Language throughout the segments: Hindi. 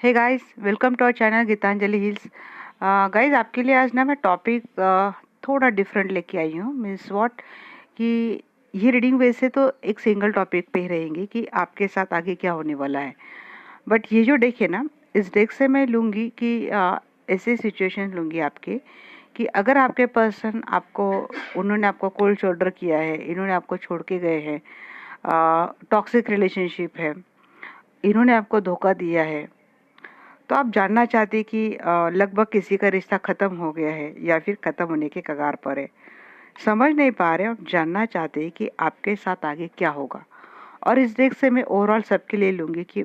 Hey guys, welcome to our channel Geetanjali hills. Guys, आपके लिए आज ना मैं टॉपिक थोड़ा डिफरेंट लेके आई हूँ। मीन्स व्हाट कि ये रीडिंग वैसे तो एक सिंगल टॉपिक पे ही रहेंगी कि आपके साथ आगे क्या होने वाला है। बट ये जो डेक है ना, इस डेक से मैं लूँगी कि ऐसे सिचुएशन लूँगी आपके कि अगर आपके पर्सन आपको, उन्होंने आपको कोल्ड शोल्डर किया है, इन्होंने आपको छोड़ के गए हैं, टॉक्सिक रिलेशनशिप है, इन्होंने आपको धोखा दिया है, तो आप जानना चाहते कि लगभग किसी का रिश्ता खत्म हो गया है या फिर खत्म होने के कगार पर है, समझ नहीं पा रहे, आप जानना चाहते हैं कि आपके साथ आगे क्या होगा। और इस देख से मैं ओवरऑल सबके लिए लूँगी कि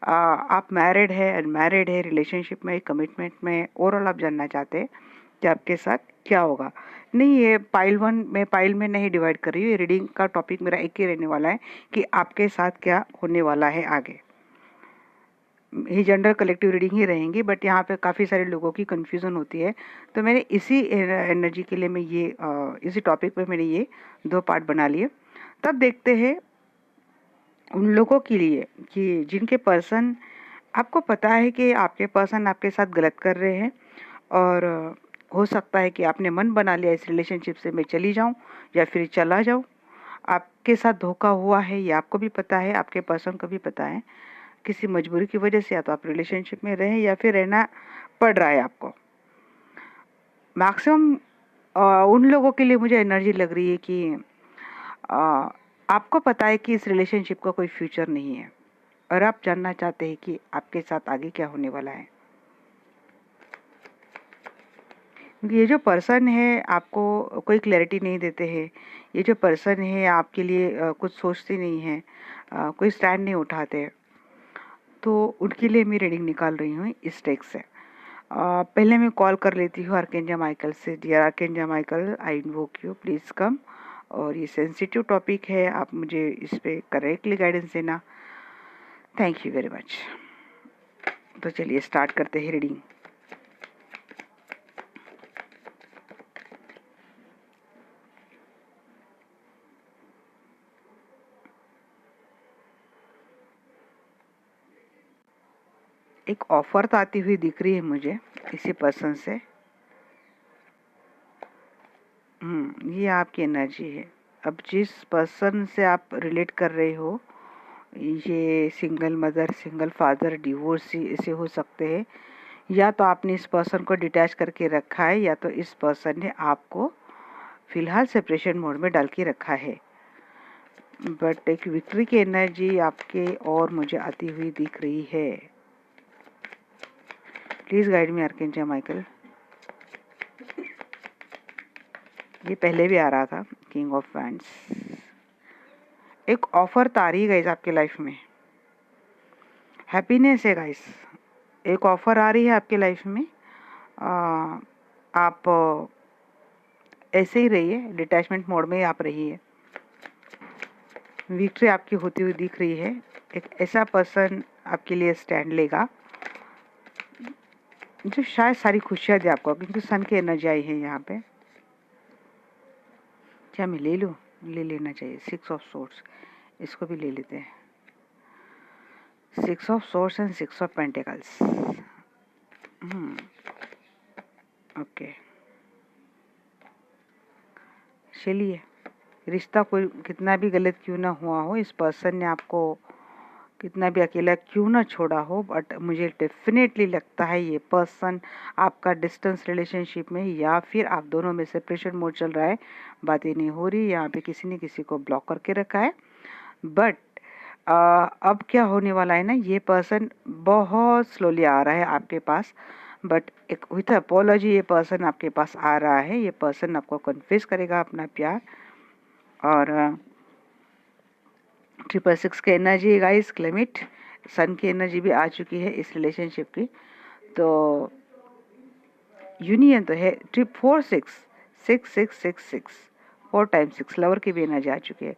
आप मैरिड है, अनमैरिड है, रिलेशनशिप में, कमिटमेंट में, ओवरऑल आप जानना चाहते हैं कि आपके साथ क्या होगा। नहीं, ये पाइल में नहीं डिवाइड कर रही हूँ। ये रीडिंग का टॉपिक मेरा एक ही रहने वाला है कि आपके साथ क्या होने वाला है आगे। ये जनरल कलेक्टिव रीडिंग ही रहेंगी, बट यहाँ पे काफ़ी सारे लोगों की कन्फ्यूज़न होती है, तो मैंने इसी एनर्जी के लिए मैं ये इसी टॉपिक पे मैंने ये 2 पार्ट बना लिए। तब देखते हैं उन लोगों के लिए कि जिनके पर्सन, आपको पता है कि आपके पर्सन आपके साथ गलत कर रहे हैं, और हो सकता है कि आपने मन बना लिया इस रिलेशनशिप से मैं चली जाऊँ या फिर चला जाऊँ। आपके साथ धोखा हुआ है, ये आपको भी पता है, आपके पर्सन को भी पता है। किसी मजबूरी की वजह से या तो आप रिलेशनशिप में रहें या फिर रहना पड़ रहा है आपको। मैक्सिमम उन लोगों के लिए मुझे एनर्जी लग रही है कि आ, आपको पता है कि इस रिलेशनशिप का कोई फ्यूचर नहीं है, और आप जानना चाहते हैं कि आपके साथ आगे क्या होने वाला है। ये जो पर्सन है आपको कोई क्लैरिटी नहीं देते हैं। ये जो पर्सन है आपके लिए कुछ सोचते नहीं है, कोई स्टैंड नहीं उठाते, तो उनके लिए मैं रीडिंग निकाल रही हूँ इस टेक से। पहले मैं कॉल कर लेती हूँ आर्केंजल माइकल से। Dear archangel Michael, I invoke you, please come. और ये सेंसिटिव टॉपिक है, आप मुझे इस पे करेक्टली गाइडेंस देना। Thank you very much. तो चलिए स्टार्ट करते हैं रीडिंग। एक ऑफर तो आती हुई दिख रही है मुझे इसी पर्सन से। ये आपकी एनर्जी है। अब जिस पर्सन से आप रिलेट कर रहे हो, ये single mother, single father, divorcee ऐसे हो सकते हैं, या तो आपने इस पर्सन को डिटैच करके रखा है, या तो इस पर्सन ने आपको फिलहाल सेपरेशन मोड में डाल के रखा है। बट एक विक्ट्री की एनर्जी आपके और मुझे आती हुई दिख रही है। Please guide me archangel Michael. ये पहले भी आ रहा था, किंग ऑफ वैंड्स। एक ऑफर तो आ रही है गाइस आपके लाइफ में, हैप्पीनेस है गाइस। एक ऑफर आ रही है आपके लाइफ में। आप ऐसे ही रहिए, डिटैचमेंट मोड में आप रहिए। विक्ट्री आपकी होती हुई दिख रही है। एक ऐसा पर्सन आपके लिए स्टैंड लेगा जो शायद सारी खुशियाँ दे आपको, क्योंकि सन की एनर्जी आई है यहाँ पे। क्या मैं ले लूँ? ले लेना चाहिए। 6 ऑफ सोर्ड्स, इसको भी ले लेते हैं। 6 of swords and 6 of pentacles. Okay, चलिए। रिश्ता कोई कितना भी गलत क्यों ना हुआ हो, इस पर्सन ने आपको कितना भी अकेला क्यों ना छोड़ा हो, बट मुझे डेफिनेटली लगता है ये पर्सन आपका डिस्टेंस रिलेशनशिप में, या फिर आप दोनों में सेपरेशन मोड चल रहा है, बातें नहीं हो रही, यहाँ पे किसी ने किसी को ब्लॉक करके रखा है। बट अब क्या होने वाला है ना, ये पर्सन बहुत स्लोली आ रहा है आपके पास, बट एक विथ अपोलॉजी ये पर्सन आपके पास आ रहा है। ये पर्सन आपको कन्फेस करेगा अपना प्यार। और 666 की एनर्जी गाइस, क्लेमिट सन की एनर्जी भी आ चुकी है इस रिलेशनशिप की। तो यूनियन तो है। 4 6 4 टाइम्स 6 लवर की भी एनर्जी आ चुकी है।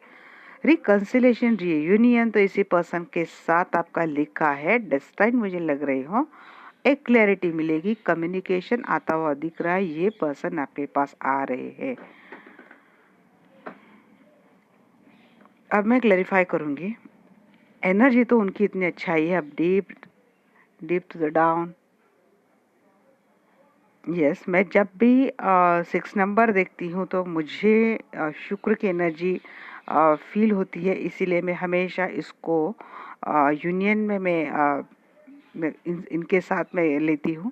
रिकंसिलेशन, रीयूनियन तो इसी पर्सन के साथ आपका लिखा है। डेस्टाइन मुझे लग रही हो, एक क्लैरिटी मिलेगी, कम्युनिकेशन आता हुआ दिख रहा है। ये पर्सन आपके पास आ रहे हैं। अब मैं क्लैरिफाई करूंगी। एनर्जी तो उनकी इतनी अच्छाई है, अब deep deep to the down. Yes, मैं जब भी 6 नंबर देखती हूँ तो मुझे शुक्र की एनर्जी फील होती है, इसीलिए मैं हमेशा इसको यूनियन में मैं इनके साथ में लेती हूँ।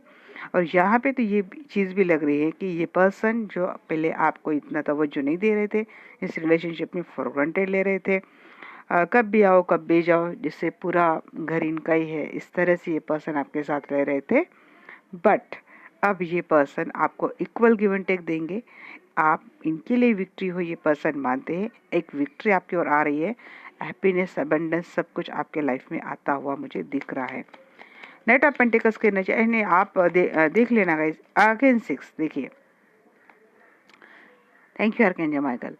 और यहाँ पे तो ये चीज़ भी लग रही है कि ये पर्सन जो पहले आपको इतना तवज्जो नहीं दे रहे थे, इस रिलेशनशिप में फॉर ग्रांटेड ले रहे थे, कब भी आओ कब भी जाओ, जिससे पूरा घर इनका ही है, इस तरह से ये पर्सन आपके साथ रह रहे थे। बट अब ये पर्सन आपको इक्वल गिव एंड टेक देंगे। आप इनके लिए विक्ट्री हो ये पर्सन मानते हैं, एक विक्ट्री आपकी ओर आ रही है। हैप्पीनेस, अबंडेंस सब कुछ आपके लाइफ में आता हुआ मुझे दिख रहा है। नाइट ऑफ पेंटिकल्स के नीचे नहीं, आप देख लेना गाइस। अगेन 6 देखिए। Thank you archangel Michael.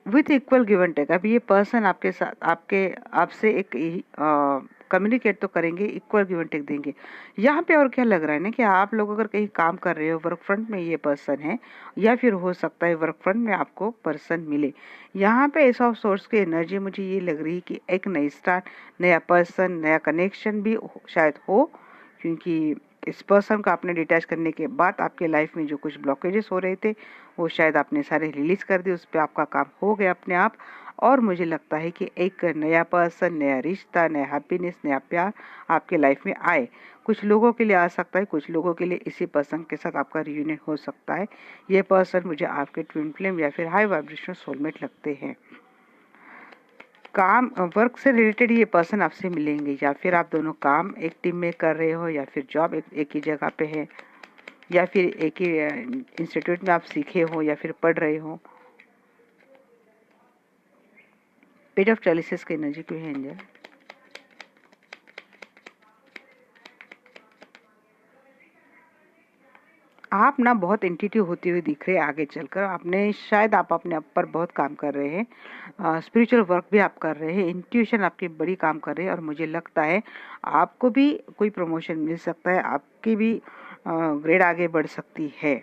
With equal give and take, अब ये पर्सन आपके साथ आपसे एक कम्युनिकेट तो करेंगे, इक्वल गिव एंड टेक देंगे। यहाँ पे और क्या लग रहा है ना कि आप लोग अगर कहीं काम कर रहे हो, वर्क फ्रंट में ये पर्सन है, या फिर हो सकता है वर्क फ्रंट में आपको पर्सन मिले। यहाँ पे एस ऑफ सोर्स की एनर्जी मुझे ये लग रही है कि एक नई स्टार्ट, नया पर्सन, नया कनेक्शन भी शायद हो, क्योंकि इस पर्सन को आपने डिटैच करने के बाद आपके लाइफ में जो कुछ ब्लॉकेजेस हो रहे थे वो शायद आपने सारे रिलीज कर दिए, उस पर आपका काम हो गया अपने आप। और मुझे लगता है कि एक नया पर्सन, नया रिश्ता, नया हैप्पीनेस, नया प्यार आपके लाइफ में आए। कुछ लोगों के लिए आ सकता है, कुछ लोगों के लिए इसी पर्सन के साथ आपका रियूनियन हो सकता है। ये पर्सन मुझे आपके ट्विन फ्लेम या फिर हाई वाइब्रेशनल सोलमेट लगते हैं। काम, वर्क से रिलेटेड ये पर्सन आपसे मिलेंगे, या फिर आप दोनों काम एक टीम में कर रहे हो, या फिर जॉब एक ही जगह पे है, या फिर एक ही इंस्टीट्यूट में आप सीखे हो या फिर पढ़ रहे हो। पेज ऑफ चैलिसेस की एनर्जी क्यों है एंजल? आप ना बहुत इंट्यूटिव होती हुई दिख रहे हैं आगे चलकर। आपने शायद आप अपने आप पर बहुत काम कर रहे हैं, स्पिरिचुअल वर्क भी आप कर रहे हैं, इंट्यूशन आपकी बड़ी काम कर रहे हैं, और मुझे लगता है आपको भी कोई प्रमोशन मिल सकता है, आपकी भी ग्रेड आगे बढ़ सकती है।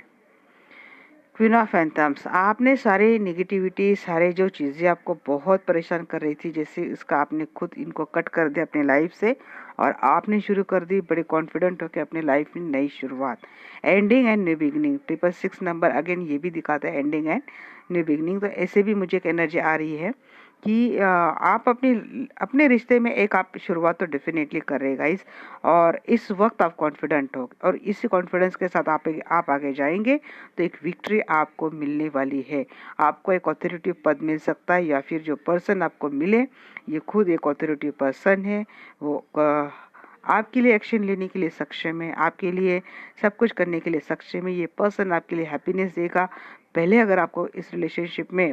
क्वीन ऑफ एंथम्स, आपने सारे नेगेटिविटी, सारे जो चीज़ें आपको बहुत परेशान कर रही थी, जैसे इसका आपने खुद इनको कट कर दिया अपने लाइफ से, और आपने शुरू कर दी बड़े कॉन्फिडेंट होकर अपने लाइफ में नई शुरुआत। Ending and new beginning, 666 number again ये भी दिखाता है एंडिंग एंड न्यू बिगनिंग। तो ऐसे भी मुझे एक एनर्जी आ रही है कि आप अपने रिश्ते में एक आप शुरुआत तो डेफिनेटली कर रहे गाइस, और इस वक्त आप कॉन्फिडेंट हो, और इसी कॉन्फिडेंस के साथ आप आगे जाएंगे तो एक विक्ट्री आपको मिलने वाली है। आपको एक ऑथोरिटी पद मिल सकता है, या फिर जो पर्सन आपको मिले ये खुद एक ऑथोरिटी पर्सन है। वो आपके लिए एक्शन लेने के लिए सक्षम है, आपके लिए सब कुछ करने के लिए सक्षम है। ये पर्सन आपके लिए हैप्पीनेस देगा। पहले अगर आपको इस रिलेशनशिप में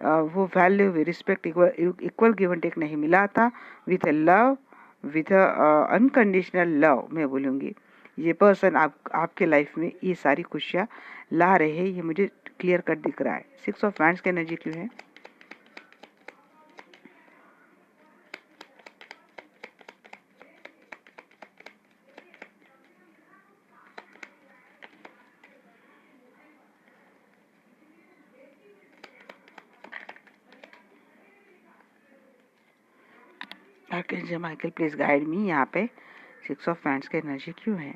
वो value, respect, equal give and take नहीं मिला था, with a love, with unconditional love मैं बोलूँगी, ये पर्सन आपके लाइफ में ये सारी खुशियाँ ला रहे हैं। ये मुझे क्लियर कट दिख रहा है। 6 ऑफ वैंड्स की एनर्जी क्यों है? Archangel Michael please guide me, यहाँ पे 6 ऑफ वैंड्स की एनर्जी क्यों है?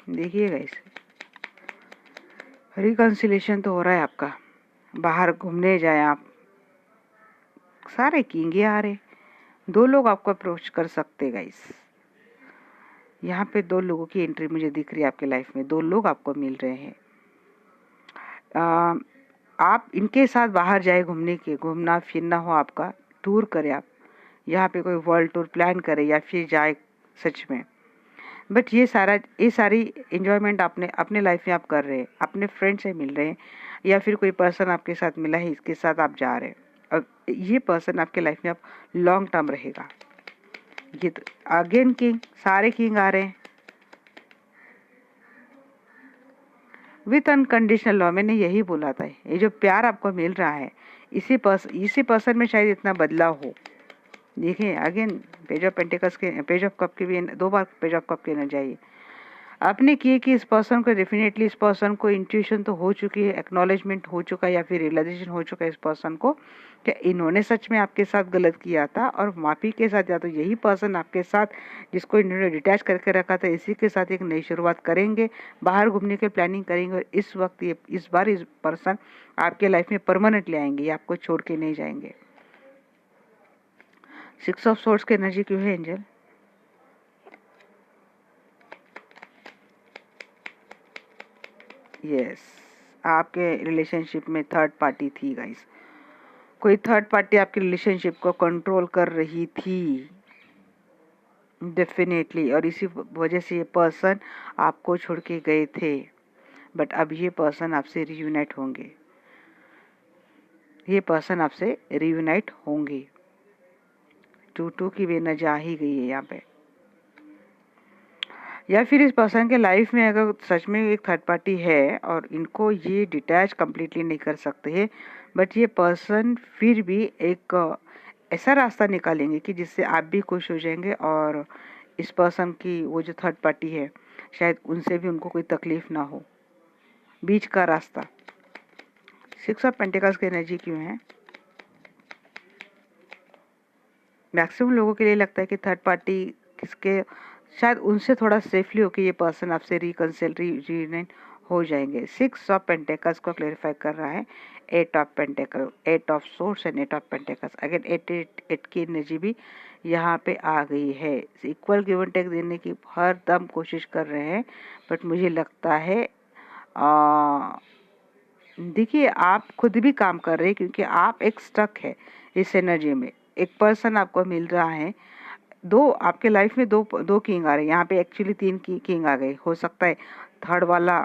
देखिएगा इसे, रिकंसिलेशन तो हो रहा है आपका, बाहर घूमने जाए आप, सारे किंगे आ रहे, 2 लोग आपको अप्रोच कर सकते गाइस। यहाँ पे 2 लोगों की एंट्री मुझे दिख रही है आपके लाइफ में, 2 लोग आपको मिल रहे हैं। आप इनके साथ बाहर जाए घूमना फिरना हो आपका, टूर करे आप, यहाँ पे कोई वर्ल्ड टूर प्लान करे या फिर जाए सच में। बट ये सारी एंजॉयमेंट आपने अपने लाइफ में आप कर रहे हैं, अपने फ्रेंड से मिल रहे हैं, या फिर कोई पर्सन आपके साथ मिला है, इसके साथ आप जा रहे हैं, और ये पर्सन आपके लाइफ में आप लॉन्ग टर्म रहेगा। ये तो अगेन किंग, सारे किंग आ रहे हैं विथ अनकंडीशनल लव। मैंने यही बोला था, ये जो प्यार आपको मिल रहा है इसी पर्सन में शायद इतना बदलाव हो। देखिए अगेन पेज ऑफ पेंटिकल्स के, पेज ऑफ कप की भी 2 बार पेज ऑफ कप की एनर्जी आई। आपने किए कि इस पर्सन को डेफिनेटली, इस पर्सन को इंट्यूशन तो हो चुकी है, एक्नॉलेजमेंट हो चुका है या फिर रियलाइजेशन हो चुका है इस पर्सन को कि इन्होंने सच में आपके साथ गलत किया था, और माफी के साथ या तो यही पर्सन आपके साथ जिसको इन्होंने डिटैच करके रखा था इसी के साथ एक नई शुरुआत करेंगे, बाहर घूमने की प्लानिंग करेंगे, और इस वक्त इस बार इस पर्सन आपके लाइफ में परमानेंटली आएंगे, ये आपको छोड़ के नहीं जाएंगे। 6 ऑफ सोर्ड्स की एनर्जी क्यों है एंजल? यस, आपके रिलेशनशिप में थर्ड पार्टी थी गाइस, कोई थर्ड पार्टी आपके रिलेशनशिप को कंट्रोल कर रही थी डेफिनेटली, और इसी वजह से ये पर्सन आपको छोड़ के गए थे। बट अब ये पर्सन आपसे रियूनाइट होंगे, ये पर्सन आपसे रियूनाइट होंगे। 2-2 की भी एनर्जी आ ही गई है यहाँ पे। या फिर इस पर्सन के लाइफ में अगर सच में एक थर्ड पार्टी है और इनको ये डिटैच कंप्लीटली नहीं कर सकते हैं, बट ये पर्सन फिर भी एक ऐसा रास्ता निकालेंगे कि जिससे आप भी खुश हो जाएंगे, और इस पर्सन की वो जो थर्ड पार्टी है शायद उनसे भी उनको कोई तकलीफ ना हो, बीच का रास्ता। 6 ऑफ पेंटिकल्स की एनर्जी क्यों है? मैक्सिमम लोगों के लिए लगता है कि थर्ड पार्टी किसके, शायद उनसे थोड़ा सेफली होकर ये पर्सन आपसे रियूनाइट हो जाएंगे। 6 ऑफ पेंटिकल्स को क्लेरिफाई कर रहा है 8 of pentacle, 8 of source and 8 of pentacles. Again 8 की एनर्जी भी यहाँ पे आ गई है। इक्वल गिव एंड टेक देने की हर दम कोशिश कर रहे हैं, बट मुझे लगता है देखिए आप खुद भी काम कर रहे हैं, क्योंकि आप एक स्टक है इस एनर्जी में। एक पर्सन आपको मिल रहा है, दो आपके लाइफ में दो किंग आ रहे हैं, यहाँ पे एक्चुअली 3 किंग आ गए, हो सकता है थर्ड वाला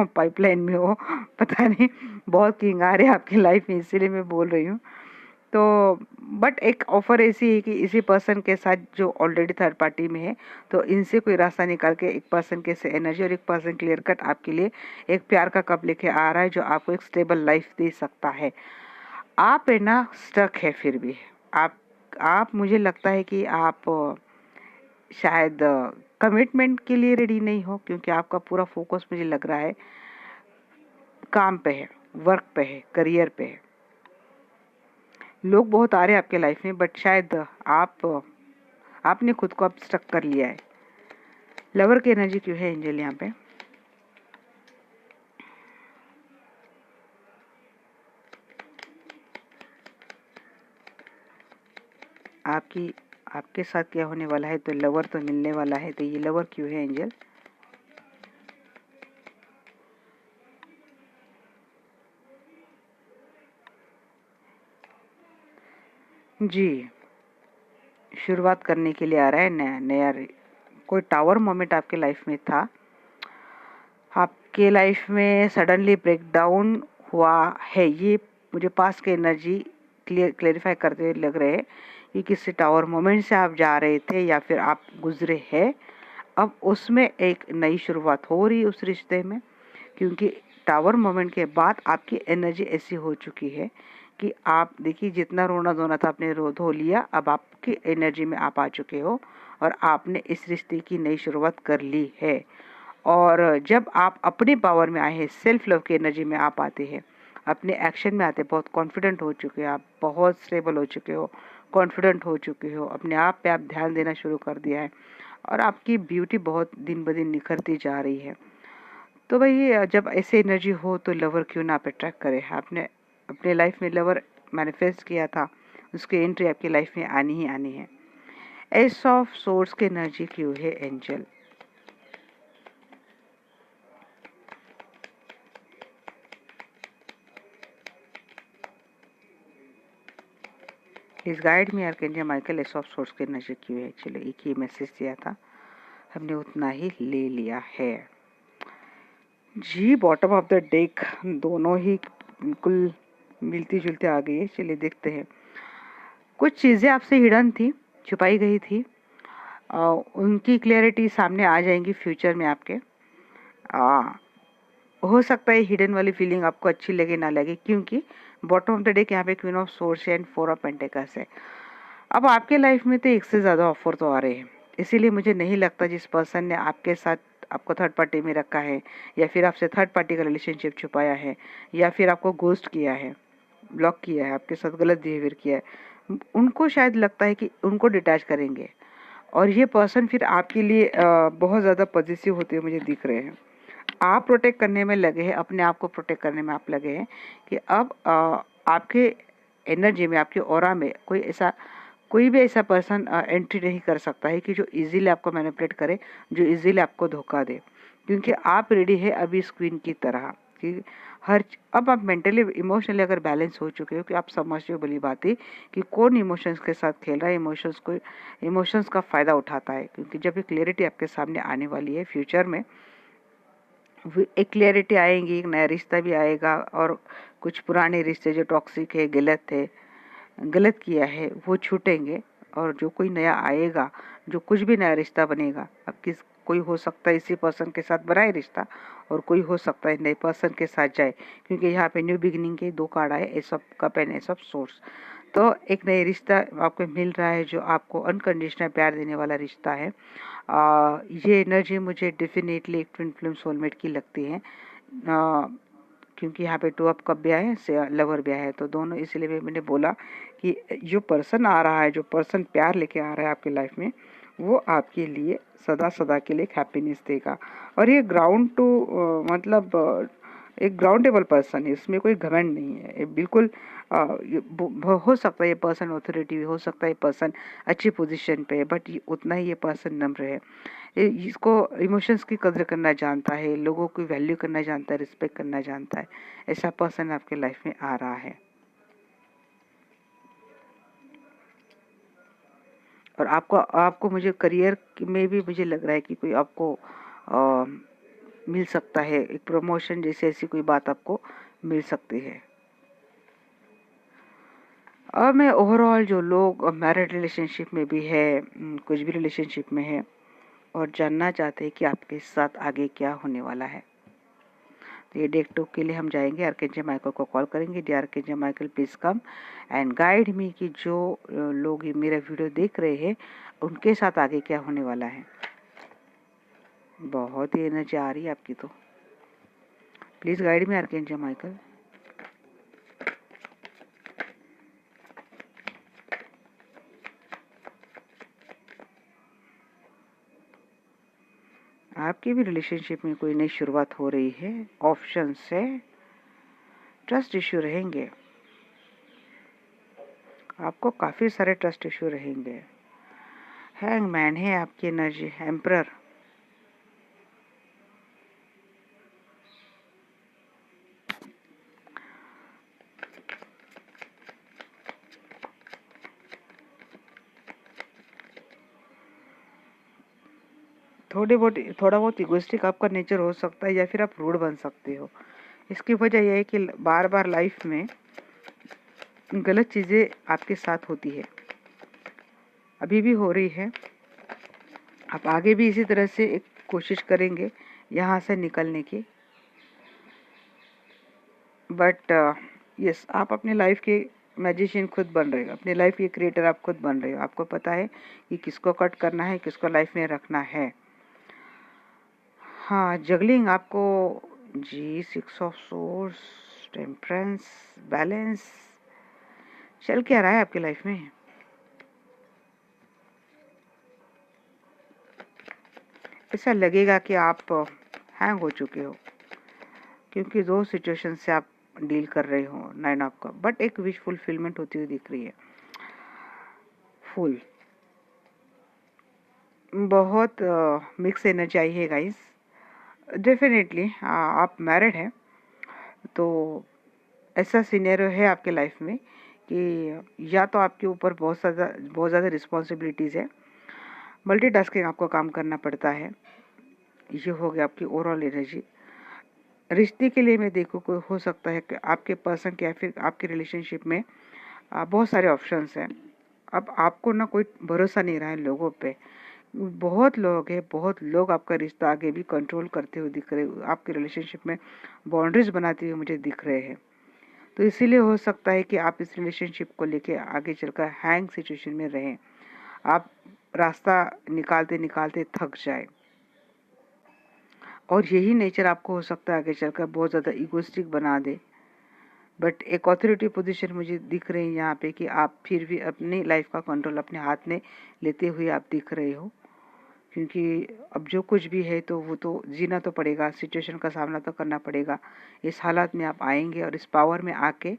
पाइपलाइन में हो, पता नहीं, बहुत किंग आ रहे हैं आपकी लाइफ में, इसीलिए मैं बोल रही हूँ। तो बट एक ऑफर ऐसी है कि इसी पर्सन के साथ जो ऑलरेडी थर्ड पार्टी में है, तो इनसे कोई रास्ता निकाल के एक पर्सन के से एनर्जी, और एक पर्सन क्लियर कट आपके लिए एक प्यार का कप लेके आ रहा है जो आपको एक स्टेबल लाइफ दे सकता है। आप है ना स्टक है फिर भी, आप मुझे लगता है कि आप शायद कमिटमेंट के लिए रेडी नहीं हो, क्योंकि आपका पूरा फोकस मुझे लग रहा है काम पे है, वर्क पे है, करियर पे है। लोग बहुत आ रहे हैं आपके लाइफ में, बट शायद आपने खुद को अब स्टक कर लिया है। लवर की एनर्जी क्यों है एंजल यहाँ पे? आपके साथ क्या होने वाला है? तो लवर तो मिलने वाला है, तो ये लवर क्यों है एंजल? जी, शुरुआत करने के लिए आ रहा है नया कोई टावर मोमेंट आपके लाइफ में था, आपके लाइफ में सडनली ब्रेकडाउन हुआ है। ये मुझे पास के एनर्जी क्लेरिफाई करते हुए लग रहे हैं कि किसी टावर मोमेंट से आप जा रहे थे या फिर आप गुजरे हैं, अब उसमें एक नई शुरुआत हो रही है उस रिश्ते में, क्योंकि टावर मोमेंट के बाद आपकी एनर्जी ऐसी हो चुकी है कि आप देखिए जितना रोना धोना था आपने रो धो लिया, अब आपकी एनर्जी में आप आ चुके हो और आपने इस रिश्ते की नई शुरुआत कर ली है। और जब आप अपने पावर में आए हैं, सेल्फ लव की एनर्जी में आप आते हैं, अपने एक्शन में आते हैं, बहुत कॉन्फिडेंट हो चुके हो आप, बहुत स्टेबल हो चुके हो, कॉन्फिडेंट हो चुके हो, अपने आप पे आप ध्यान देना शुरू कर दिया है, और आपकी ब्यूटी बहुत दिन ब दिन निखरती जा रही है। तो भाई जब ऐसे एनर्जी हो तो लवर क्यों ना आप अट्रैक्ट करें? आपने अपने लाइफ में लवर मैनिफेस्ट किया था, उसकी एंट्री आपकी लाइफ में आनी ही आनी है। एस ऑफ सोर्स की एनर्जी क्यों है एंजल? इस गाइड में archangel Michael S of source की एनर्जी क्यों है? चलो एक ही मैसेज दिया था, हमने उतना ही ले लिया है जी। बॉटम ऑफ द डेक दोनों ही बिल्कुल मिलती जुलती आ गई है। चलिए देखते हैं, कुछ चीज़ें आपसे हिडन थी, छुपाई गई थी, उनकी क्लियरिटी सामने आ जाएंगी फ्यूचर में आपके। हो सकता है हिडन वाली फीलिंग आपको अच्छी लगे ना लगे, क्योंकि बॉटम ऑफ द डेक यहाँ पे queen of source and 4 of pentacles है। अब आपके लाइफ में तो एक से ज़्यादा ऑफर तो आ रहे हैं, इसीलिए मुझे नहीं लगता जिस पर्सन ने आपके साथ आपको थर्ड पार्टी में रखा है, या फिर आपसे थर्ड पार्टी का रिलेशनशिप छुपाया है, या फिर आपको घोस्ट किया है, ब्लॉक किया है, आपके साथ गलत बिहेवियर किया है, उनको शायद लगता है कि उनको डिटैच करेंगे, और ये पर्सन फिर आपके लिए बहुत ज़्यादा पॉजिटिव होते हुए मुझे दिख रहे हैं। आप प्रोटेक्ट करने में लगे हैं, अपने आप को प्रोटेक्ट करने में आप लगे हैं कि अब आपके एनर्जी में, आपके ऑरा में कोई भी ऐसा पर्सन एंट्री नहीं कर सकता है कि जो इजीली आपको मैनिपुलेट करे, जो इजीली आपको धोखा दे, क्योंकि आप रेडी है अभी इस क्वीन की तरह कि अब आप मेंटली इमोशनली अगर बैलेंस हो चुके हो कि आप समझते हो भली बात है कि कौन इमोशंस के साथ खेल रहा है, इमोशंस का फ़ायदा उठाता है, क्योंकि जब ये क्लियरिटी आपके सामने आने वाली है फ्यूचर में, एक क्लियरिटी आएगी, एक नया रिश्ता भी आएगा, और कुछ पुराने रिश्ते जो टॉक्सिक है, गलत किया है, वो छूटेंगे, और जो कोई नया आएगा, जो कुछ भी नया रिश्ता बनेगा, अब कोई हो सकता है इसी पर्सन के साथ बनाए रिश्ता, और कोई हो सकता है नए पर्सन के साथ जाए, क्योंकि यहाँ पे न्यू बिगिनिंग के 2 कार्ड आए, S of cup and S of source. तो एक नई रिश्ता आपको मिल रहा है जो आपको अनकंडीशनल प्यार देने वाला रिश्ता है। ये एनर्जी मुझे डेफिनेटली एक ट्विन फ्लेम सोलमेट की लगती है, क्योंकि यहाँ पे 2 ऑफ कप भी आए हैं, लवर भी आया है, तो दोनों, इसलिए मैंने बोला कि जो पर्सन आ रहा है, जो पर्सन प्यार लेके आ रहा है आपकी लाइफ में, वो आपके लिए सदा सदा के लिए हैप्पीनेस देगा। और ये मतलब एक ग्राउंडेबल पर्सन है, इसमें कोई घमंड नहीं है, ये बिल्कुल हो सकता है ये पर्सन ऑथोरिटी, हो सकता है ये पर्सन अच्छी पोजीशन पे है, बट उतना ही ये पर्सन नम्र है, इसको इमोशंस की कदर करना जानता है, लोगों की वैल्यू करना जानता है, रिस्पेक्ट करना जानता है। ऐसा पर्सन आपके लाइफ में आ रहा है, और आपको मुझे करियर में भी मुझे लग रहा है कि कोई आपको मिल सकता है, एक प्रमोशन जैसी ऐसी कोई बात आपको मिल सकती है। और मैं ओवरऑल जो लोग मैरिड रिलेशनशिप में भी है, कुछ भी रिलेशनशिप में है, और जानना चाहते हैं कि आपके साथ आगे क्या होने वाला है, तो ये डेक 2 के लिए हम जाएंगे, आर्कएंजल माइकल को कॉल करेंगे। D archangel Michael please come and guide me कि जो लोग ये मेरा वीडियो देख रहे हैं उनके साथ आगे क्या होने वाला है। बहुत ही एनर्जी आ रही है आपकी, तो please guide me archangel Michael. आपकी भी रिलेशनशिप में कोई नई शुरुआत हो रही है, ऑप्शन से ट्रस्ट इश्यू रहेंगे, आपको काफी सारे ट्रस्ट इश्यू रहेंगे। हैंगमैन है आपकी एनर्जी, एम्परर, थोड़ा बहुत इगोइस्टिक आपका नेचर हो सकता है, या फिर आप रूड बन सकते हो। इसकी वजह यह है कि बार बार लाइफ में गलत चीज़ें आपके साथ होती है, अभी भी हो रही है, आप आगे भी इसी तरह से एक कोशिश करेंगे यहाँ से निकलने की, बट यस, आप अपनी लाइफ के मैजिशियन खुद बन रहे हो, अपनी लाइफ के क्रिएटर आप खुद बन रहे हो। आपको पता है कि किसको कट करना है, किसको लाइफ में रखना है। हाँ, जगलिंग आपको जी, 6 ऑफ सोर्स, टेम्परेंस, बैलेंस चल क्या रहा है आपकी लाइफ में। ऐसा लगेगा कि आप हैंग हो चुके हो, क्योंकि 2 सिचुएशन से आप डील कर रहे हो, 9 ऑफ कप, बट एक विश फुलफिलमेंट होती हुई दिख रही है, फुल। बहुत मिक्स एनर्जी आई है गाइस। डेफिनेटली आप मैरिड हैं, तो ऐसा सिनेरियो है आपके लाइफ में कि या तो आपके ऊपर बहुत ज़्यादा रिस्पॉन्सिबिलिटीज़ है, मल्टीटास्किंग आपको काम करना पड़ता है। ये हो गया आपकी ओवरऑल एनर्जी। रिश्ते के लिए मैं देखूँ, कोई हो सकता है कि आपके पर्सन के या फिर आपके रिलेशनशिप में बहुत सारे ऑप्शंस हैं। अब आपको ना कोई भरोसा नहीं रहा है लोगों पे, बहुत लोग आपका रिश्ता आगे भी कंट्रोल करते हुए दिख रहे, आपके रिलेशनशिप में बाउंड्रीज बनाते हुए मुझे दिख रहे हैं। तो इसीलिए हो सकता है कि आप इस रिलेशनशिप को लेके आगे चलकर हैंग सिचुएशन में रहें, आप रास्ता निकालते निकालते थक जाए। और यही नेचर आपको हो सकता है आगे चलकर बहुत ज़्यादा इगोइस्टिक बना दे। बट एक ऑथोरिटी पोजीशन मुझे दिख रही है यहाँ पे कि आप फिर भी अपनी लाइफ का कंट्रोल अपने हाथ में लेते हुए आप दिख रहे हो, क्योंकि अब जो कुछ भी है तो वो तो जीना तो पड़ेगा, सिचुएशन का सामना तो करना पड़ेगा। इस हालात में आप आएंगे और इस पावर में आके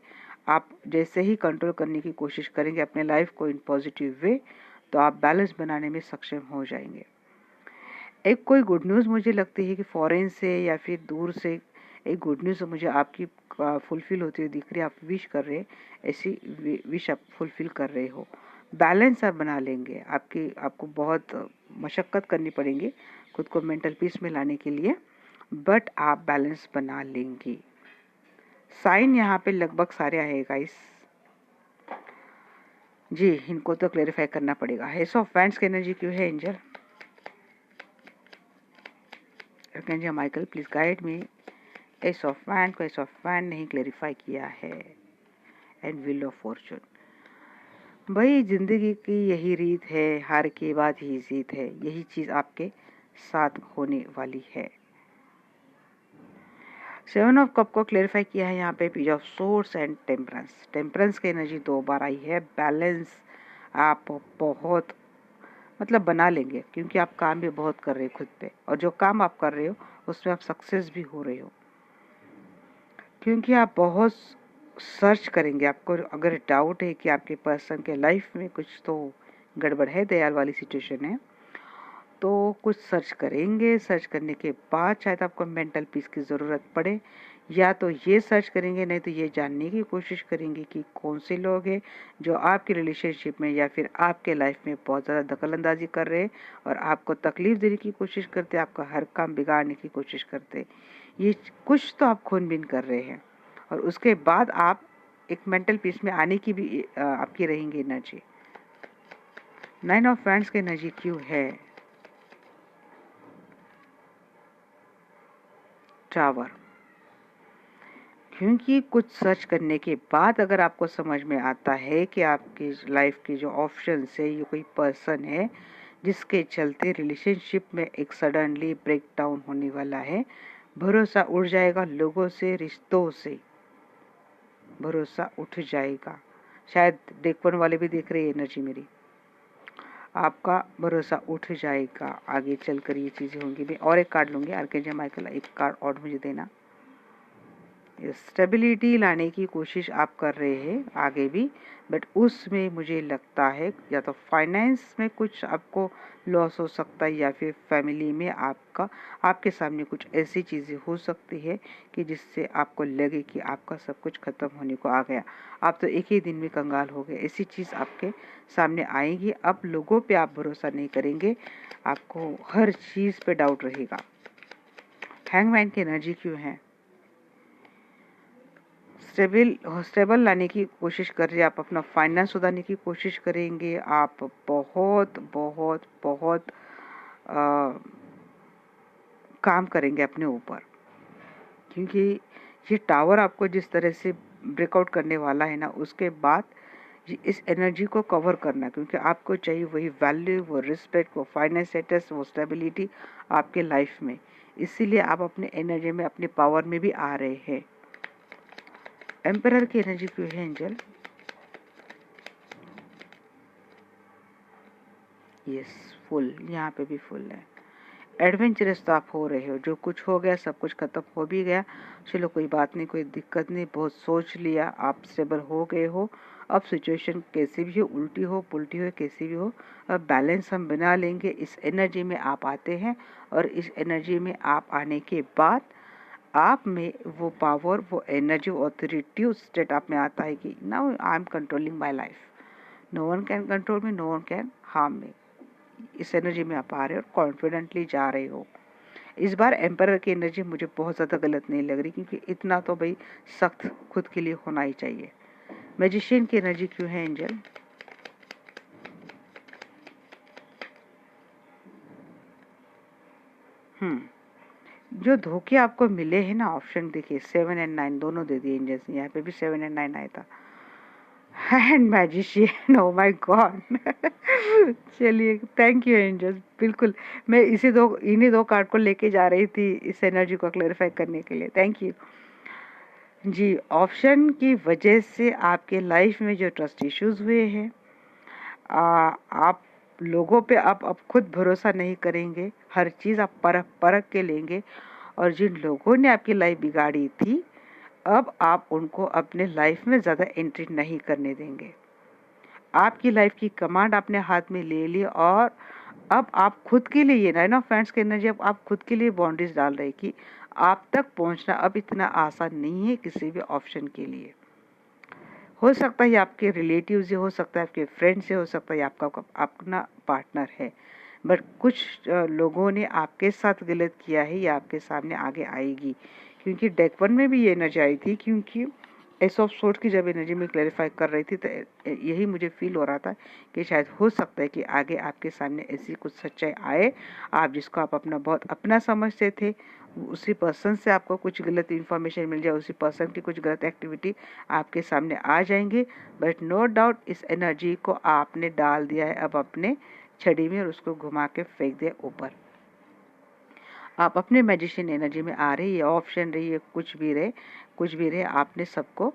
आप जैसे ही कंट्रोल करने की कोशिश करेंगे अपने लाइफ को इन पॉजिटिव वे, तो आप बैलेंस बनाने में सक्षम हो जाएंगे। एक कोई गुड न्यूज़ मुझे लगती है कि फॉरेन से या फिर दूर से एक गुड न्यूज़ मुझे आपकी फुलफिल होती हुई दिख रही है। आप विश कर रहे हैं, ऐसी विश आप फुलफिल कर रहे हो। बैलेंस आप बना लेंगे। आपको बहुत मशक्क़त करनी पड़ेगी खुद को मेंटल पीस में लाने के लिए, बट आप बैलेंस बना लेंगे। साइन यहाँ पे लगभग सारे आए गाइस जी, इनको तो क्लेरिफाई करना पड़ेगा। एस ऑफ वैंड्स की एनर्जी क्यों है angel? Archangel Michael please guide me. S of wand को एस ऑफ वैंड नहीं क्लेरिफाई किया है। एंड व्हील ऑफ फॉर्चून, भाई जिंदगी की यही रीत है, हार के बाद ही जीत है, यही चीज आपके साथ होने वाली है। सेवन ऑफ कप को क्लेरिफाई किया है यहाँ पे page of source and temperance. Temperance की एनर्जी 2 बार आई है। बैलेंस आप बहुत मतलब बना लेंगे, क्योंकि आप काम भी बहुत कर रहे हो खुद पे, और जो काम आप कर रहे हो उसमें आप सक्सेस भी हो रहे हो, क्योंकि आप बहुत सर्च करेंगे। आपको अगर डाउट है कि आपके पर्सन के लाइफ में कुछ तो गड़बड़ है, दयाल वाली सिचुएशन है, तो कुछ सर्च करेंगे। सर्च करने के बाद शायद आपको मेंटल पीस की ज़रूरत पड़े, या तो ये सर्च करेंगे, नहीं तो ये जानने की कोशिश करेंगे कि कौन से लोग हैं जो आपके रिलेशनशिप में या फिर आपके लाइफ में बहुत ज़्यादा दखलंदाजी कर रहे हैं और आपको तकलीफ देने की कोशिश करते, आपका हर काम बिगाड़ने की कोशिश करते। ये कुछ तो आप खूनबीन कर रहे हैं, और उसके बाद आप एक मेंटल पीस में आने की भी आपकी रहेंगी एनर्जी। 9 ऑफ वैंड्स की एनर्जी क्यों है? टावर, क्योंकि कुछ सर्च करने के बाद अगर आपको समझ में आता है कि आपकी लाइफ के जो ऑप्शन है, ये कोई पर्सन है जिसके चलते रिलेशनशिप में एक सडनली ब्रेक डाउन होने वाला है, भरोसा उड़ जाएगा, लोगों से, रिश्तों से भरोसा उठ जाएगा। शायद डेक 1 वाले भी देख रहे हैं एनर्जी मेरी। आपका भरोसा उठ जाएगा, आगे चलकर ये चीज़ें होंगी। मैं और एक कार्ड लूँगी। आर्कएंजल माइकल, एक कार्ड और मुझे देना। स्टेबिलिटी लाने की कोशिश आप कर रहे हैं आगे भी, बट उसमें मुझे लगता है या तो फाइनेंस में कुछ आपको लॉस हो सकता है, या फिर फैमिली में आपके सामने कुछ ऐसी चीज़ें हो सकती है कि जिससे आपको लगे कि आपका सब कुछ खत्म होने को आ गया, आप तो एक ही दिन में कंगाल हो गए। ऐसी चीज़ आपके सामने आएगी। अब लोगों पे आप भरोसा नहीं करेंगे, आपको हर चीज़ पे डाउट रहेगा। हैंगमैन की एनर्जी क्यों है? स्टेबल लाने की कोशिश कर रहे हैं आप, अपना फाइनेंस सुधारने की कोशिश करेंगे। आप बहुत बहुत बहुत काम करेंगे अपने ऊपर, क्योंकि ये टावर आपको जिस तरह से ब्रेकआउट करने वाला है ना, उसके बाद इस एनर्जी को कवर करना, क्योंकि आपको चाहिए वही वैल्यू, वो रिस्पेक्ट, वो फाइनेंस स्टेटस, वो स्टेबिलिटी आपके लाइफ में। इसीलिए आप अपने एनर्जी में, अपने पावर में भी आ रहे हैं। एम्परर की एनर्जी क्यों है एंजल? यस, फुल, यहाँ पे भी फुल है। एडवेंचरस तो आप हो रहे हो, जो कुछ हो गया सब कुछ खत्म हो भी गया, चलो कोई बात नहीं, कोई दिक्कत नहीं, बहुत सोच लिया, आप स्टेबल हो गए हो। अब सिचुएशन कैसी भी हो, उल्टी हो पुल्टी हो, कैसी भी हो, अब बैलेंस हम बना लेंगे। इस एनर्जी में आप आते हैं, और इस एनर्जी में आप आने के बाद आप में वो पावर, वो एनर्जी, ऑथोरिटी स्टेट आप में आता है कि now I am controlling my life, no one can control me, no one can harm me. इस एनर्जी में आप आ रहे हो और कॉन्फिडेंटली जा रहे हो। इस बार एम्परर की एनर्जी मुझे बहुत ज़्यादा गलत नहीं लग रही, क्योंकि इतना तो भाई सख्त खुद के लिए होना ही चाहिए। मैजिशियन की एनर्जी क्यों है एंजल? जो धोखे आपको मिले हैं ना, ऑप्शन देखिए 7 और 9 दोनों दे दिए एंजल्स ने। यहाँ पे भी 7 और 9 आया था। And magician, oh my God. चलिए, थैंक यू एंजल्स। बिल्कुल, मैं इन्हीं दो कार्ड को लेके जा रही थी इस एनर्जी को क्लैरिफाई करने के लिए। Thank you ji. ऑप्शन की वजह से आपके लाइफ में जो ट्रस्ट इश्यूज हुए हैं, आप लोगों पे आप अब खुद भरोसा नहीं करेंगे, हर चीज़ आप परख परख के लेंगे, और जिन लोगों ने आपकी लाइफ बिगाड़ी थी, अब आप उनको अपने लाइफ में ज़्यादा एंट्री नहीं करने देंगे। आपकी लाइफ की कमांड आपने हाथ में ले ली, और अब आप खुद के लिए, ये ना फ्रेंड्स की एनर्जी, अब आप खुद के लिए बाउंड्रीज डाल रहे कि आप तक पहुंचना अब इतना आसान नहीं है किसी भी ऑप्शन के लिए। हो सकता है आपके रिलेटिव से, हो सकता है आपके फ्रेंड से, हो सकता है आपका अपना पार्टनर है, बट कुछ लोगों ने आपके साथ गलत किया है, ये आपके सामने आगे आएगी। क्योंकि डेक वन में भी ये एनर्जी आई थी, क्योंकि एस ऑफ सोर्ड की जब एनर्जी में क्लैरिफाई कर रही थी, तो यही मुझे फील हो रहा था कि शायद हो सकता है कि आगे आपके सामने ऐसी कुछ सच्चाई आए, आप जिसको आप अपना बहुत अपना समझते थे, उसी पर्सन से आपको कुछ गलत इन्फॉर्मेशन मिल जाए, उसी पर्सन की कुछ गलत एक्टिविटी आपके सामने आ जाएंगे। बट नो डाउट इस एनर्जी को आपने डाल दिया है अब अपने छड़ी में, और उसको घुमा के फेंक दिया ऊपर। आप अपने मैजिशियन एनर्जी में आ रहे, ये ऑप्शन रही है, कुछ भी रहे, आपने सबको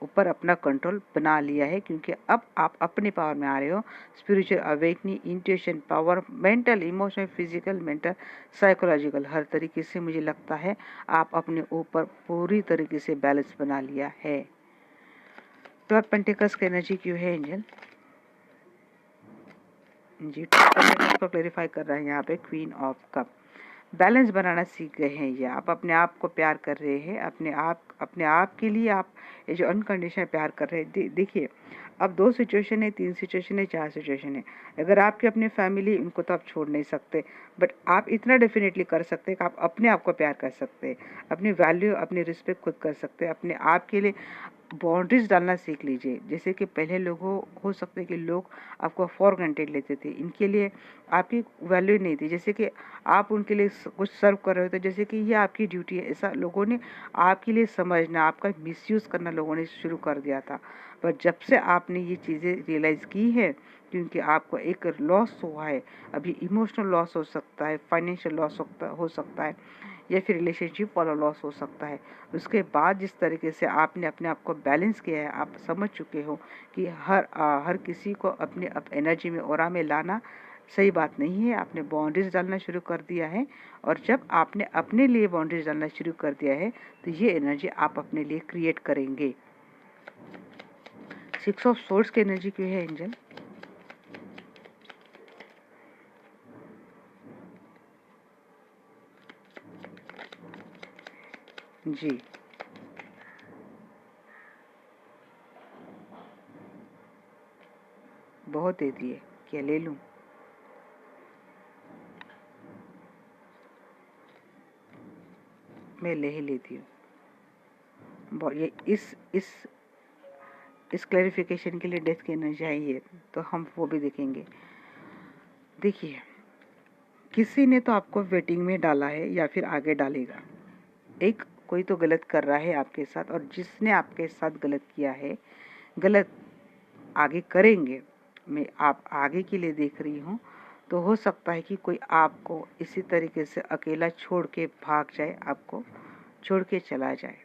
ऊपर अपना कंट्रोल बना लिया है, क्योंकि अब आप अपने पावर में आ रहे हो। Spiritual awakening, intuition power, mental, emotional, physical, mental, psychological, हर तरीके से मुझे लगता है आप अपने ऊपर पूरी तरीके से बैलेंस बना लिया है। तो अब पेंटिकल्स की एनर्जी क्यों है एंजल जी? पेंटिकल्स को क्लेरिफाई कर रहे हैं यहाँ पे क्वीन ऑफ कप। बैलेंस बनाना सीख गए हैं ये, आप अपने आप को प्यार कर रहे हैं, अपने आप के लिए आप ये जो अनकंडीशनल प्यार कर रहे हैं। देखिए, अब 2 सिचुएशन है, 3 सिचुएशन है, 4 सिचुएशन है। अगर आपके अपने फैमिली, उनको तो आप छोड़ नहीं सकते, बट आप इतना डेफिनेटली कर सकते हैं कि आप अपने आप को प्यार कर सकते हैं, अपनी वैल्यू, अपनी रिस्पेक्ट खुद कर सकते हैं, अपने आप के लिए बाउंड्रीज डालना सीख लीजिए। जैसे कि पहले लोगों हो सकते हैं कि लोग आपको फॉर ग्रांटेड लेते थे, इनके लिए आपकी वैल्यू नहीं थी, जैसे कि आप उनके लिए कुछ सर्व कर रहे हो, तो जैसे कि ये आपकी ड्यूटी है, ऐसा लोगों ने आपके लिए समझना, आपका मिसयूज़ करना लोगों ने शुरू कर दिया था। पर जब से आपने ये चीज़ें रियलाइज़ की है, क्योंकि आपको एक लॉस हुआ है, अभी इमोशनल लॉस हो सकता है, फाइनेंशियल लॉस हो सकता है, या फिर रिलेशनशिप वाला लॉस हो सकता है। उसके बाद जिस तरीके से आपने अपने आप को बैलेंस किया है, आप समझ चुके हो कि हर किसी को अपने एनर्जी में, ऑरा में लाना सही बात नहीं है। आपने बाउंड्रीज डालना शुरू कर दिया है, और जब आपने अपने लिए बाउंड्रीज डालना शुरू कर दिया है, तो ये एनर्जी आप अपने लिए क्रिएट करेंगे। 6 ऑफ सोर्ड्स की एनर्जी क्यों है एंजल? जी, बहुत दे दिए, क्या ले लूं? मैं ले ही लेती हूँ। ये इस क्लैरिफिकेशन के लिए डेथ की एनर्जी आई है, तो हम वो भी देखेंगे। देखिए, किसी ने तो आपको वेटिंग में डाला है, या फिर आगे डालेगा। एक कोई तो गलत कर रहा है आपके साथ, और जिसने आपके साथ गलत किया है, गलत आगे करेंगे, मैं आप आगे के लिए देख रही हूँ। तो हो सकता है कि कोई आपको इसी तरीके से अकेला छोड़ के भाग जाए, आपको छोड़ के चला जाए,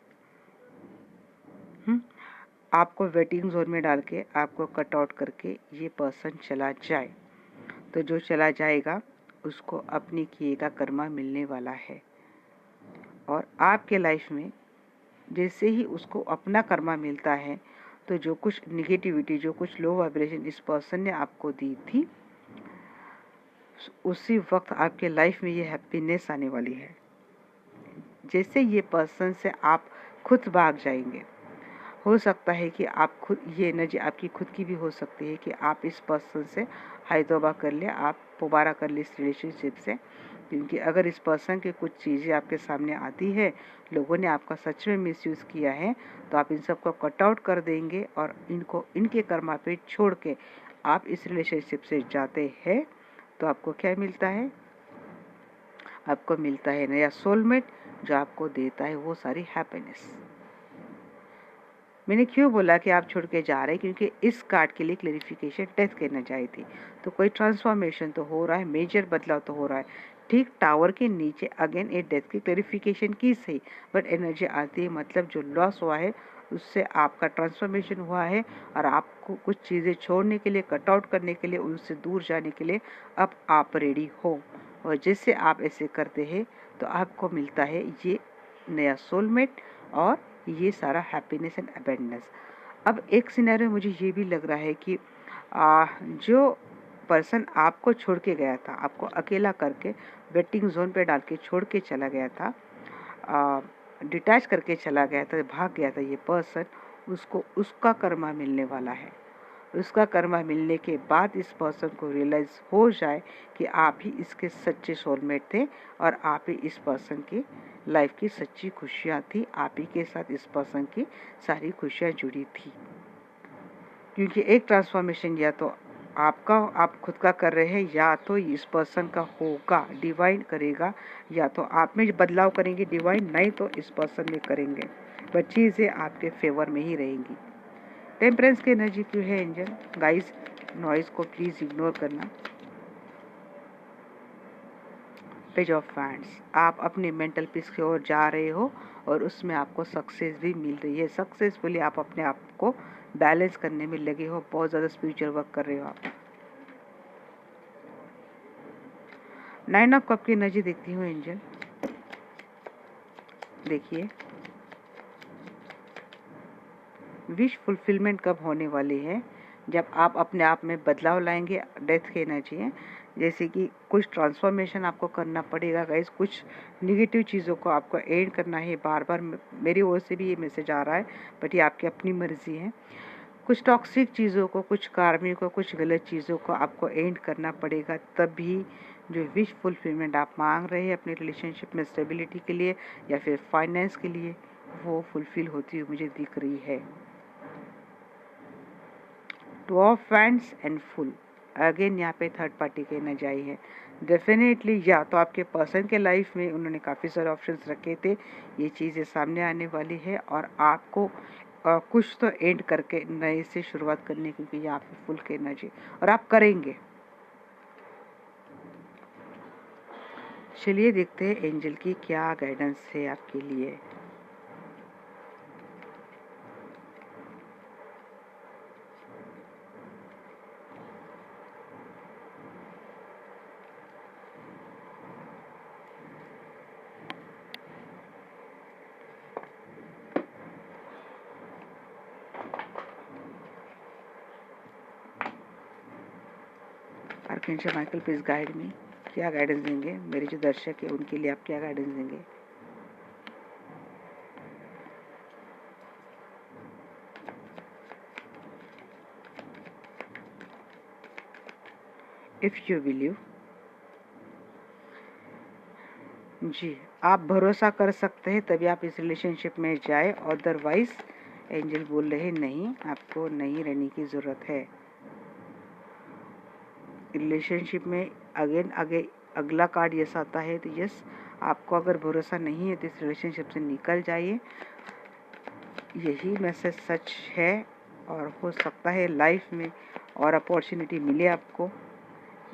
आपको वेटिंग जोन में डाल के, आपको कट आउट करके ये पर्सन चला जाए। तो जो चला जाएगा उसको अपनी किए का कर्मा मिलने वाला है, और आपके लाइफ में जैसे ही उसको अपना कर्मा मिलता है, तो जो कुछ निगेटिविटी, जो कुछ लो वाइब्रेशन इस पर्सन ने आपको दी थी, उसी वक्त आपके लाइफ में ये हैप्पीनेस आने वाली है। जैसे ये पर्सन से आप खुद भाग जाएंगे, हो सकता है कि आप खुद, ये एनर्जी आपकी खुद की भी हो सकती है कि आप इस पर्सन से हाय तौबा कर ले, आप दोबारा कर ले इस रिलेशनशिप से। क्योंकि अगर इस पर्सन की कुछ चीज़ें आपके सामने आती है, लोगों ने आपका सच में मिसयूज़ किया है, तो आप इन सबको कट आउट कर देंगे, और इनको इनके कर्मा पे छोड़ के आप इस रिलेशनशिप से जाते हैं। तो आपको क्या मिलता है? आपको मिलता है नया सोलमेट, जो आपको देता है वो सारी हैप्पीनेस। मैंने क्यों बोला कि आप छोड़ के जा रहे हैं, क्योंकि इस कार्ड के लिए क्लेरिफिकेशन डेथ कहना चाहिए थी। तो कोई ट्रांसफॉर्मेशन तो हो रहा है, मेजर बदलाव तो हो रहा है। ठीक टावर के नीचे अगेन एक डेथ की क्लेरिफिकेशन की सही, बट एनर्जी आती है, मतलब जो लॉस हुआ है उससे आपका ट्रांसफॉर्मेशन हुआ है और आपको कुछ चीज़ें छोड़ने के लिए, कट आउट करने के लिए, उनसे दूर जाने के लिए अब आप रेडी हो। और जैसे आप ऐसे करते हैं तो आपको मिलता है ये नया सोलमेट और ये सारा हैप्पीनेस एंड अबेंडेंस। अब एक सिनेरियो मुझे ये भी लग रहा है कि जो पर्सन आपको छोड़ के गया था, आपको अकेला करके वेटिंग जोन पे डाल के छोड़ के चला गया था, डिटैच करके चला गया था, भाग गया था ये पर्सन, उसको उसका कर्मा मिलने वाला है। उसका कर्मा मिलने के बाद इस पर्सन को रियलाइज हो जाए कि आप ही इसके सच्चे सोलमेट थे और आप ही इस पर्सन की लाइफ की सच्ची खुशियाँ थी, आप ही के साथ इस पर्सन की सारी खुशियाँ जुड़ी थी। क्योंकि एक ट्रांसफॉर्मेशन या तो आपका, आप खुद का कर रहे हैं, या तो इस पर्सन का होगा, डिवाइन करेगा, या तो आप में बदलाव करेंगे डिवाइन, नहीं तो इस पर्सन में करेंगे, पर चीज़ें आपके फेवर में ही रहेंगी। टेम्परेंस की एनर्जी क्यों है एंजल? गाइस, नॉइज को प्लीज इग्नोर करना। पेज ऑफ फैंड्स, आप अपने मेंटल पीस की ओर जा रहे हो और उसमें आपको सक्सेस भी मिल रही है। सक्सेसफुली आप अपने आप को बैलेंस करने में लगे हो, बहुत ज़्यादा स्पिरिचुअल वर्क कर रहे हो आप। 9 ऑफ कप की एनर्जी देखती हूँ एंजल। देखिए, विश फुलफिलमेंट कब होने वाली है? जब आप अपने आप में बदलाव लाएंगे। डेथ की एनर्जी है, जैसे कि कुछ ट्रांसफॉर्मेशन आपको करना पड़ेगा गाइस, कुछ निगेटिव चीज़ों को आपको एंड करना है। बार बार मेरी ओर से भी ये मैसेज आ रहा है, बट ये आपकी अपनी मर्जी है। कुछ टॉक्सिक चीज़ों को, कुछ कार्मिक को, कुछ गलत चीज़ों को आपको एंड करना पड़ेगा, तभी जो विश फुलफिलमेंट आप मांग रहे हैं अपने रिलेशनशिप में स्टेबिलिटी के लिए या फिर फाइनेंस के लिए, वो फुलफिल होती हुई मुझे दिख रही है। 2 of wands and full, again यहाँ पे थर्ड पार्टी की एनर्जी आई है। डेफिनेटली या तो आपके पर्सन के लाइफ में उन्होंने काफ़ी सारे ऑप्शंस रखे थे, ये चीज़ें सामने आने वाली है और आपको कुछ तो एंड करके नए से शुरुआत करने की, क्योंकि यहाँ पे फुल की एनर्जी और आप करेंगे। चलिए देखते हैं एंजल की क्या गाइडेंस है आपके लिए। Archangel Michael please guide me, क्या गाइडेंस देंगे मेरे जो दर्शक है उनके लिए? आप क्या गाइडेंस देंगे? इफ़ यू बिलीव, जी आप भरोसा कर सकते हैं तभी आप इस रिलेशनशिप में जाए, अदरवाइज एंजल बोल रहे नहीं, आपको नहीं रहने की ज़रूरत है रिलेशनशिप में। आगे अगला कार्ड ऐसा आता है, तो यस, आपको अगर भरोसा नहीं है तो इस रिलेशनशिप से निकल जाइए, यही मैसेज सच है। और हो सकता है लाइफ में और अपॉर्चुनिटी मिले आपको।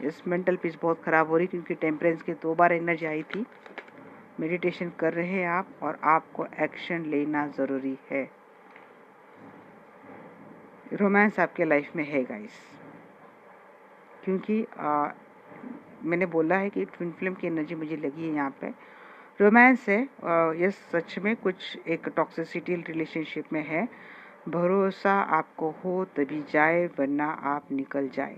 इस मेंटल पीस बहुत ख़राब हो रही क्योंकि टेम्परेंस की 2 बार एनर्जी आई थी। मेडिटेशन कर रहे हैं आप और आपको एक्शन लेना ज़रूरी है। रोमांस आपके लाइफ में है गाइस, क्योंकि मैंने बोला है कि ट्विन फ्लेम की एनर्जी मुझे लगी है यहाँ पे। रोमांस है, ये सच में कुछ एक टॉक्सिसिटी रिलेशनशिप में है। भरोसा आपको हो तभी जाए, वरना आप निकल जाए।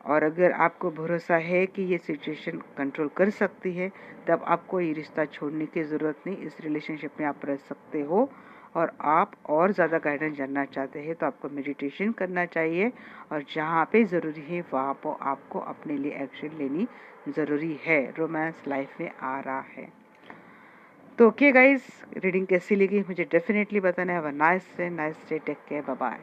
और अगर आपको भरोसा है कि ये सिचुएशन कंट्रोल कर सकती है, तब आपको ये रिश्ता छोड़ने की ज़रूरत नहीं, इस रिलेशनशिप में आप रह सकते हो। और आप और ज़्यादा गाइडेंस जानना चाहते हैं तो आपको मेडिटेशन करना चाहिए, और जहाँ पे ज़रूरी है वहाँ पर आपको अपने लिए एक्शन लेनी ज़रूरी है। रोमांस लाइफ में आ रहा है। तो ओके गाइस, रीडिंग कैसी लगी मुझे डेफिनेटली बताना है। Nice day, take care, bye bye.